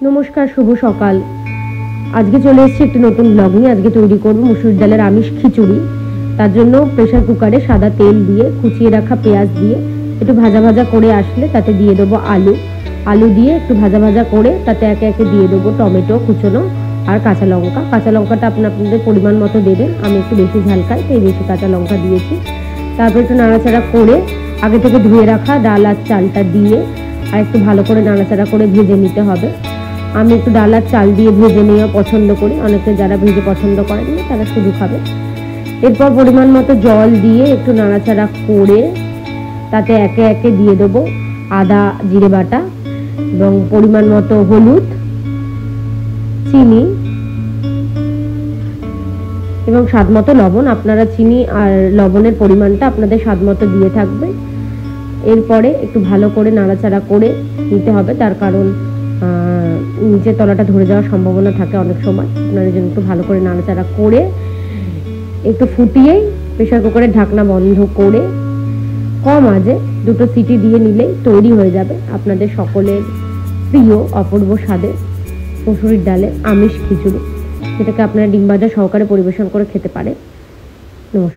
নমস্কার, শুভ সকাল। আজকে চলে এসেছি একটি নতুন ব্লগ নিয়ে। আজকে তৈরি করব মুসুর ডালের আমিষ খিচুড়ি। তার জন্য প্রেসার কুকারে সাদা তেল দিয়ে কুচিয়ে রাখা পেঁয়াজ দিয়ে একটু ভাজা ভাজা করে আসলে তাতে দিয়ে দেবো আলু দিয়ে একটু ভাজা ভাজা করে তাতে একে একে দিয়ে দেবো টমেটো কুচনো আর কাঁচা লঙ্কাটা আপনাদের পরিমাণ মতো দেবেন। আমি একটু বেশি ঝাল খাই তাই বেশি কাঁচা লঙ্কা দিয়েছি। তারপর একটু নাড়াচাড়া করে আগে থেকে ধুয়ে রাখা ডাল আর চালটা দিয়ে আর একটু ভালো করে নাড়াচাড়া করে ভেজে নিতে হবে। আমি একটু ডাল আর চাল দিয়ে ভেজে নেওয়া পছন্দ করি, অনেকে যারা ভেজে পছন্দ করেন না তারা শুধু খাবে। এরপর পরিমাণ মতো জল দিয়ে একটু নাড়াচাড়া করে তাতে একে একে দিয়ে দেবো আদা জিরে বাটা এবং পরিমাণ মতো হলুদ, চিনি এবং স্বাদ মতো লবণ। আপনারা চিনি আর লবণের পরিমাণটা আপনাদের স্বাদ মতো দিয়ে থাকবে। এরপরে একটু ভালো করে নাড়াচাড়া করে নিতে হবে, তার কারণ নিচের তলাটা ধরে যাওয়ার সম্ভাবনা থাকে অনেক সময়। আপনারা যেন একটু ভালো করে নাড়াচাড়া করে একটু ফুটিয়েই প্রেসার কুকারের ঢাকনা বন্ধ করে কম আঁচে 2টো সিটি দিয়ে নিলেই তৈরি হয়ে যাবে আপনাদের সকলের প্রিয় অপূর্ব স্বাদের মুসুরির ডালের আমিষ খিচুড়ি, যেটাকে আপনারা ডিম ভাজা সহকারে পরিবেশন করে খেতে পারেন।